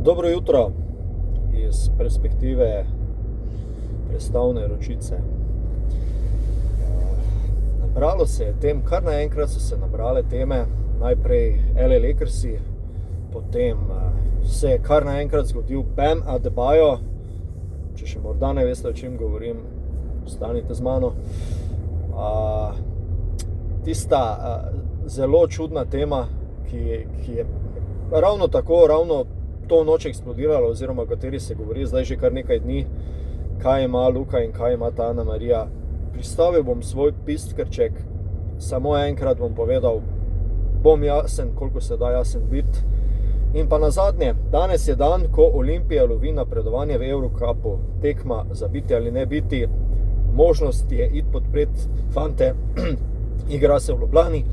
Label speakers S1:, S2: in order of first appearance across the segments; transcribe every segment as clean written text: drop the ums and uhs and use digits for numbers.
S1: Dobro jutro iz perspektive prestavne Ročice. Nabralo se je tem, kar naenkrat so se nabrale teme, najprej LA Lakersi, potem se je kar naenkrat zgodil Bam Adebayo. Če še morda ne veste, o čem govorim, ostanite z mano. Tista zelo čudna tema, ki je ravno to noč eksplodirala, oziroma o kateri se govori zdaj že kar nekaj dni, kaj ima Luka in kaj ima ta Ana Marija. Pristavil bom svoj piskrček, samo enkrat bom povedal, bom jasen, koliko se da jasen biti. In pa nazadnje, danes je dan, ko Olimpija lovi napredovanje v Eurocupu, tekma za biti ali ne biti, možnost je iti podpreti fante, igra se v Ljubljani,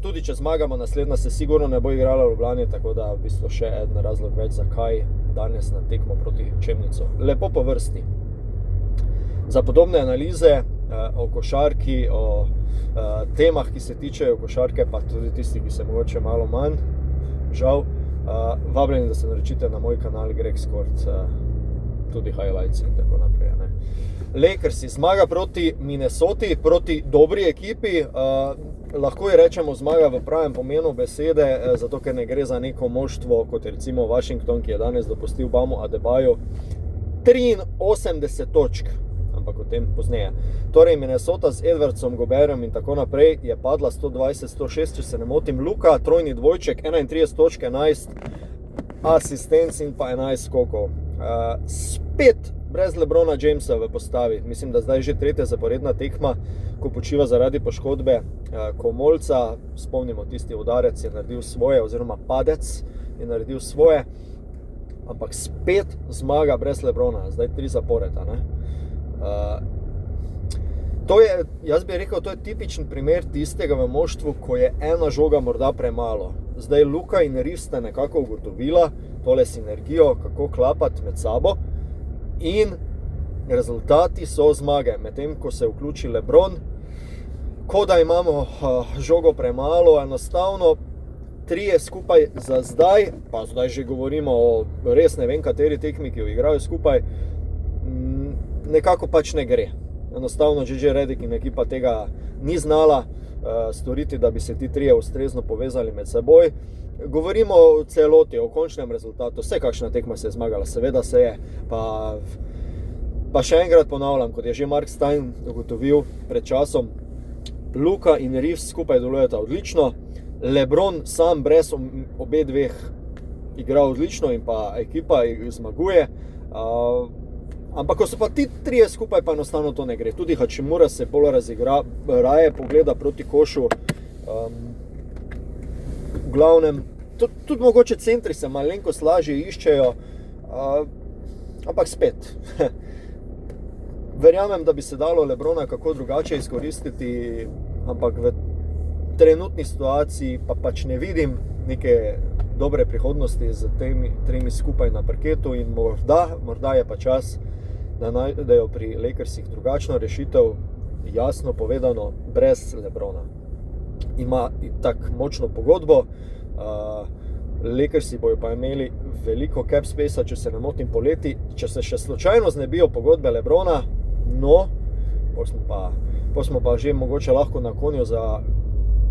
S1: tudi če zmagamo, naslednja se sigurno ne bo igrala v Ljubljani, tako da v bistvu še en razlog več, zakaj danes na tekmo proti Čemnico. Lepo po vrsti. Za podobne analize o košarki, o temah, ki se tičejo košarke, pa tudi tisti, ki se mogoče malo manj, žal, vabljeni, da se naročite na moj kanal Greg Skort, tudi highlights in tako naprej. Ne? Lakersi zmaga proti Minnesoti, proti dobri ekipi, lahko ji rečemo zmaga v pravem pomenu besede, zato ker ne gre za neko moštvo, kot je recimo Washington, ki je danes dopustil Bamu Adebayo 83 točk, ampak o tem pozneje. Torej Minnesota z Edwardsom, Gobertom in tako naprej je padla 120-106, če se ne motim. Luka, trojni dvojček, 31 točk, 11 asistenc in pa 11 skokov. Spet brez LeBrona Jamesa v postavi. Mislim, da zdaj že tretja zaporedna tekma, ko počiva zaradi poškodbe komolca. Spomnimo, tisti udarec je naredil svoje, oziroma padec je naredil svoje. Ampak spet zmaga brez LeBrona, zdaj 3 zaporeda. Ne? Jaz bi rekel, to je tipičen primer tistega v moštvu, ko je ena žoga morda premalo. Zdaj Luka in Reeves sta nekako ugotovila tole sinergijo, kako klapati med sabo, in rezultati so zmage. Medtem ko se vključi LeBron, ko da imamo žogo premalo, enostavno trije skupaj za zdaj, pa zdaj že govorimo o res ne vem kateri tekmi, ki jo igrajo skupaj, nekako pač ne gre. Enostavno JJ Redick in ekipa tega ni znala storiti, da bi se ti trije ustrezno povezali med seboj. Govorimo o celoti, o končnem rezultatu. Vse kakšna tekma se je zmagala, seveda se je. Pa še enkrat ponavljam, kot je že Mark Stein ugotovil pred časom, Luka in Reeves skupaj delujeta odlično, LeBron sam brez obe dveh igra odlično in pa ekipa zmaguje. Ampak ko so pa ti trije skupaj, pa enostavno to ne gre. Tudi Hachimura se bolj razigra, raje pogleda proti košu. V glavnem, tudi mogoče centri se malenkost lažje iščejo, ampak spet. Verjamem, da bi se dalo LeBrona kako drugače izkoristiti, ampak v trenutni situaciji pa pač ne vidim neke dobre prihodnosti z temi tremi skupaj na parketu in morda je pa čas, da najdejo pri Lakersih drugačno rešitev, jasno povedano, brez LeBrona. Ima tak močno pogodbo, Lakersi bojo pa imeli veliko cap spacea, če se ne motim poleti, če se še slučajno znebijo pogodbe LeBrona, no, pol smo pa že mogoče lahko na konju za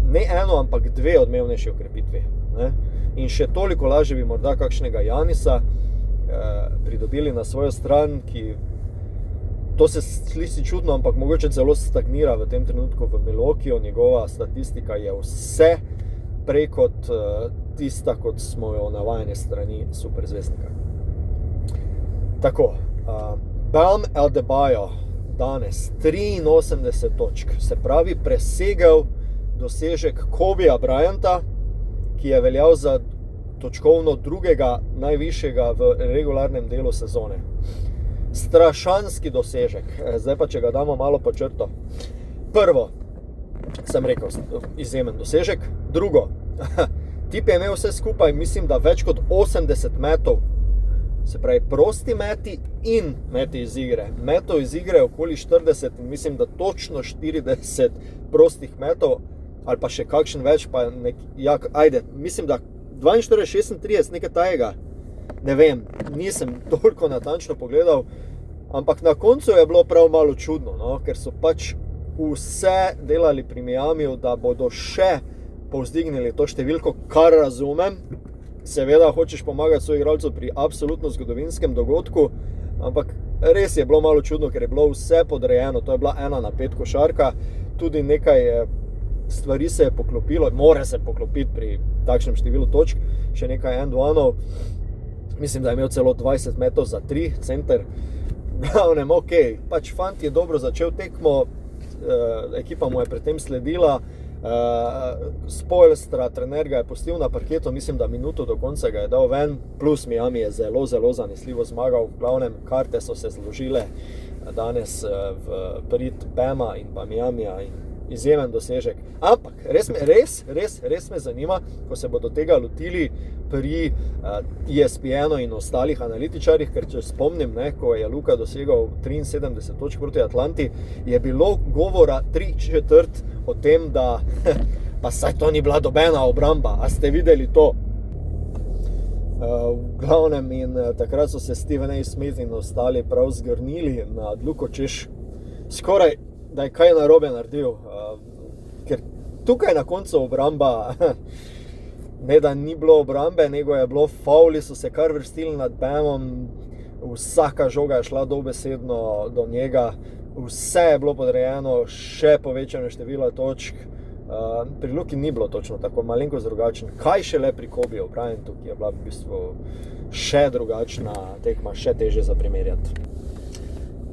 S1: ne eno, ampak dve odmevnejši okrepitvi. Ne? In še toliko lažje bi morda kakšnega Janisa pridobili na svojo stran, ki to se sliši čudno, ampak mogoče celo stagnira v tem trenutku v Milwaukeeju. Njegova statistika je vse prej kot tista, kot smo jo navajeni strani superzvezdnika. Tako, Bam Adebayo danes 83 točk, se pravi presegel dosežek Kobija Bryanta, ki je veljal za točkovno drugega najvišjega v regularnem delu sezone. Strašanski dosežek. Zdaj pa, če ga damo malo po črto. Prvo, sem rekel, izjemen dosežek. Drugo, tip je imel vse skupaj, mislim, da več kot 80 metov. Se pravi, prosti meti in meti iz igre. Metov iz igre okoli 40, mislim, da točno 40 prostih metov, ali pa še kakšen več, pa mislim, da 42, 36, nekaj tajega. ne vem, nisem toliko natančno pogledal, ampak na koncu je bilo prav malo čudno, no? Ker so pač vse delali pri Miamiju, da bodo še povzdignili to številko, kar razumem. Seveda hočeš pomagati soigralcu pri absolutno zgodovinskem dogodku, ampak res je bilo malo čudno, ker je bilo vse podrejeno. To je bila 1-5 košarka, tudi nekaj stvari se je poklopilo, mora se poklopiti pri takšnem številu točk, še nekaj end-one-ov. Mislim, da je imel celo 20 metrov za 3 center. Glavnem, okej, pač fant je dobro začel tekmo, ekipa mu je predtem sledila, Spoelstra, trener ga je pustil na parketu, mislim, da minuto do konca ga je dal ven, plus Miami je zelo, zelo zanesljivo zmagal. V glavnem, karte so se zložile danes v prid Bama in pa Miamija in izjemen dosežek. Ampak res me zanima, ko se bodo tega lotili pri ESPN-u in ostalih analitičarjih, ker če spomnim, ne, ko je Luka dosegal 73 točk proti Atlanti, je bilo govora 3/4 o tem, da pa saj to ni bila dobena obramba, a ste videli to? V glavnem in takrat so se Stephen A. Smith in ostali prav zgrnili nad Luko, češ skoraj, da je kaj narobe naredil, ker tukaj na koncu obramba, ne da ni bilo obrambe, nego je bilo fauli, so se kar vrstili nad Bamom, vsaka žoga je šla dobesedno do njega, vse je bilo podrejeno, še povečano število točk. Pri Luki ni bilo točno tako, malenkost drugačen. Kaj šele pri Kobe Bryantu, ki je bila v bistvu še drugačna tekma, še teže za primerjati.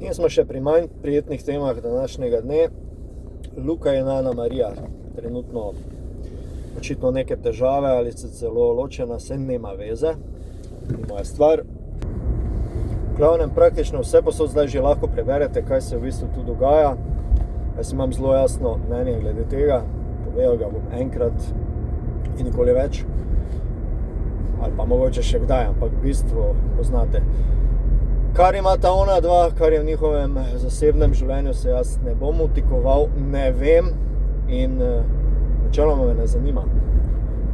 S1: In smo še pri manj prijetnih temah današnjega dne. Luka in Ana Marija trenutno očitno neke težave ali se celo ločena, se nema veze, ni moja stvar. V glavnem, praktično vse posod zdaj že lahko preberete, kaj se v bistvu tu dogaja. Jaz imam zelo jasno mnenje glede tega, povedal ga bom enkrat in nikoli več, ali pa mogoče še kdaj, ampak v bistvu poznate. Kar imata ona dva, kar je v njihovem zasebnem življenju, se jaz ne bom vtikoval, ne vem in načeloma me ne zanima.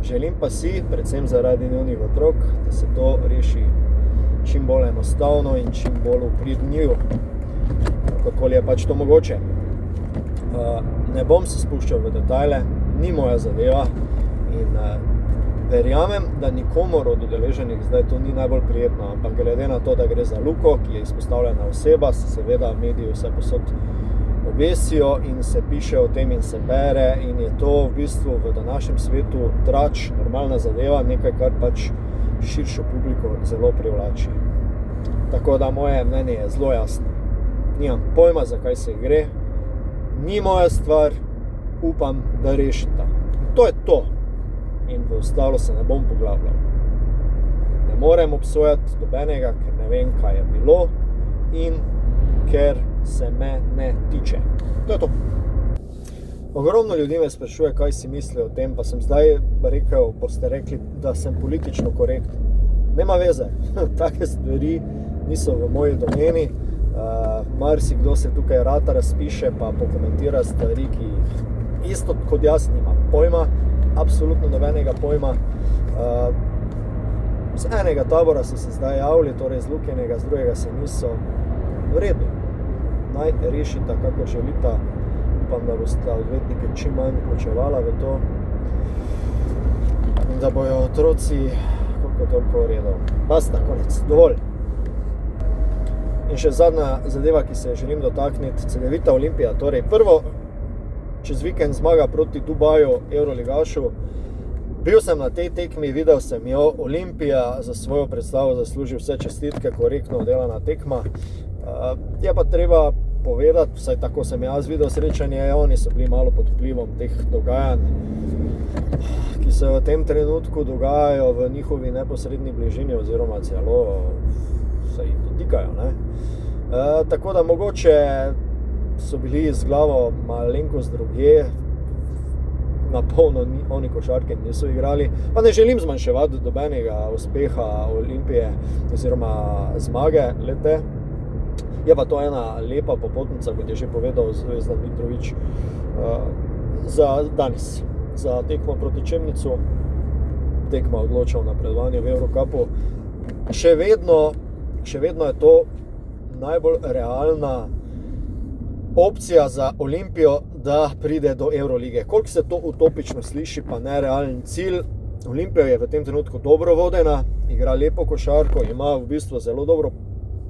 S1: Želim pa si, predvsem zaradi njunih otrok, da se to reši čim bolj enostavno in čim bolj v prid njiju, kakoli je pač to mogoče. Ne bom se spuščal v detajle, ni moja zadeva in verjamem, da nikomor od udeleženih zdaj to ni najbolj prijetno, ampak glede na to, da gre za Luko, ki je izpostavljena oseba, se seveda mediji vse posod obesijo in se piše o tem in se bere in je to v bistvu v današnjem svetu trač, normalna zadeva, nekaj, kar pač širšo publiko zelo privlači. Tako da moje mnenje je zelo jasno. Nimam pojma, zakaj se gre, ni moja stvar, upam, da rešita. To je to. In v ostalo se ne bom poglabljal. Ne morem obsojati dobenega, ker ne vem, kaj je bilo in ker se me ne tiče. To je to. Ogromno ljudi me sprašuje, kaj si mislijo o tem, pa sem zdaj rekel, boste rekli, da sem politično korekten. Nema veze, take stvari niso v moji domeni. Marsikdo se tukaj rata razpiše, pa pokomentira stvari, ki isto kot jaz nima pojma, absolutno nobenega pojma. Z enega tabora so se zdaj javili, torej z Lukinega, z drugega se niso. V redu, naj rešita, kako želita. Upam, da bosta odvetnike čim manj vključevala v to in da bojo otroci koliko toliko v redu. Basta, konec, dovolj. In še zadnja zadeva, ki se želim dotakniti, Cedevita Olimpija. Torej, prvo, čez vikend zmaga proti Dubaju, Euroligašu. Bil sem na tej tekmi, videl sem jo, Olimpija za svojo predstavo zasluži vse čestitke, korektno oddelana tekma. Je pa treba povedati, vsaj tako sem jaz videl srečanje, oni so bili malo pod vplivom teh dogajanj, ki se v tem trenutku dogajajo v njihovi neposredni bližini oziroma celo se jih dotikajo, ne? Tako da mogoče so bili z glavo malenkost drugje, na polno oni košarke niso igrali, pa ne želim zmanjševati dobenega uspeha Olimpije oziroma zmage lete. Je pa to ena lepa popotnica, kot je že povedal Zvezdan Mitrović, za danes, za tekmo proti Čemnicu, tekma odloča o napredovanju v Eurocupu. še vedno je to najbolj realna opcija za Olimpijo, da pride do Evrolige. Koliko se to utopično sliši, pa nerealen cilj. Olimpija je v tem trenutku dobro vodena, igra lepo košarko, ima v bistvu zelo dobro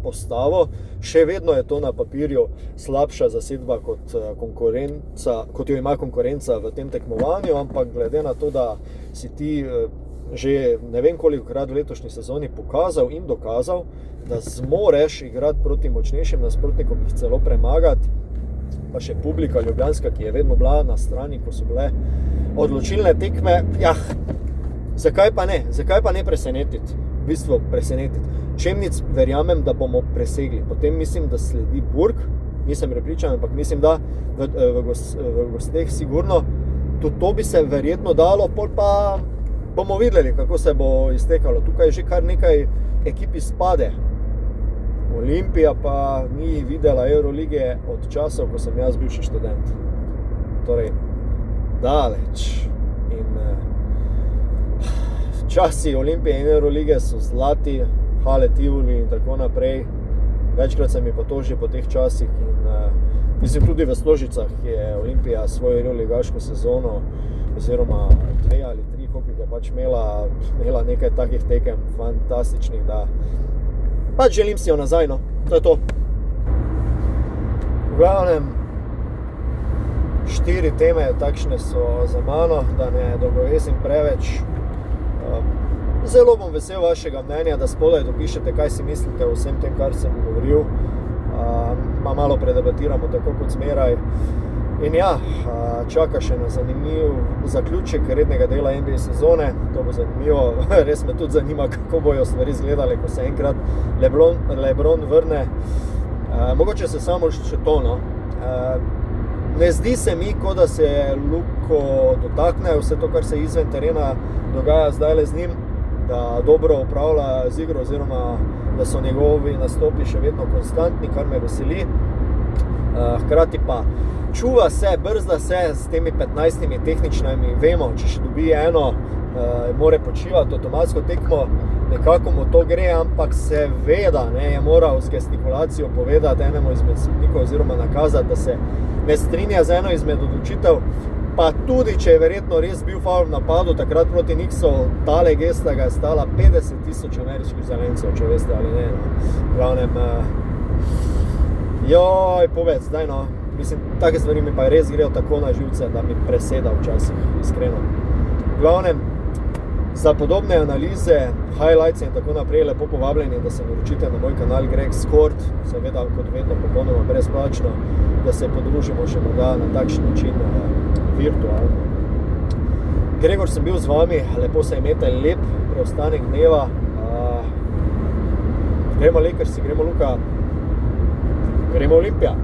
S1: postavo. Še vedno je to na papirju slabša zasedba kot jo ima konkurenca v tem tekmovanju, ampak glede na to, da si ti že ne vem kolikokrat v letošnji sezoni pokazal in dokazal, da zmoreš igrati proti močnejšim nasprotnikom, jih celo premagati, pa še publika ljubljanska, ki je vedno bila na strani, ko so bile odločilne tekme, zakaj pa ne presenetiti, v bistvu presenetiti. Čemnic verjamem, da bomo presegli, potem mislim, da sledi Burg, nisem prepričan, ampak mislim, da v gosteh sigurno, tudi to bi se verjetno dalo, pol pa bomo videli, kako se bo iztekalo. Tukaj je že kar nekaj ekip izpade. Olimpija pa ni videla Eurolige od časov, ko sem jaz bil še študent. Torej, daleč. In časi Olimpije in Eurolige so zlati, Hale Tivoli in tako naprej. Večkrat se mi potoži po teh časih in mislim tudi v Stožicah je Olimpija svojo euroligaško sezono oziroma 2 ali 3, koliko je pač imela nekaj takih tekem fantastičnih, da pač želim si jo nazaj, no. To je to. V glavnem 4 teme takšne so za mano, da ne dolgovesim preveč. Zelo bom vesel vašega mnenja, da spodaj dopišete, kaj si mislite o vsem tem, kar sem govoril. Pa malo predebatiramo tako kot zmeraj. In čaka še na zanimiv zaključek rednega dela NBA sezone. To bo zanimivo. Res me tudi zanima, kako bojo stvari izgledale, ko se enkrat LeBron vrne. Mogoče se samo še to, no. Ne zdi se mi, kot da se Luko dotakne vse to, kar se izven terena dogaja zdajle z njim, da dobro upravlja z igro oziroma da so njegovi nastopi še vedno konstantni, kar me veseli. Hkrati pa čuva se, brzda se s temi 15 tehničnimi, vemo, če še dobi eno, more počivati avtomatsko tekmo, nekako mu to gre, ampak seveda je moral z gestikulacijo povedati enemu izmed sodnikov oziroma nakazati, da se ne strinja z eno izmed odločitev, pa tudi, če je verjetno res bil faul v napadu takrat proti Knicksu, tale gesta ga je stala 50,000 ameriških zelencev, če veste ali ne. V glavnem, povedz, daj no. Mislim, take stvari mi pa res grejo tako na živce, da mi preseda včasih, iskreno. V glavnem, za podobne analize, highlights in tako naprej, lepo povabljeni, da se naročite na moj kanal Greg Skort, seveda kot vedno popolnoma brezplačno, da se podružimo še morda na takšen način virtualno. Gregor sem bil z vami, lepo se imejte, lep preostanek dneva. Gremo Lakersi, gremo Luka, gremo Olimpija.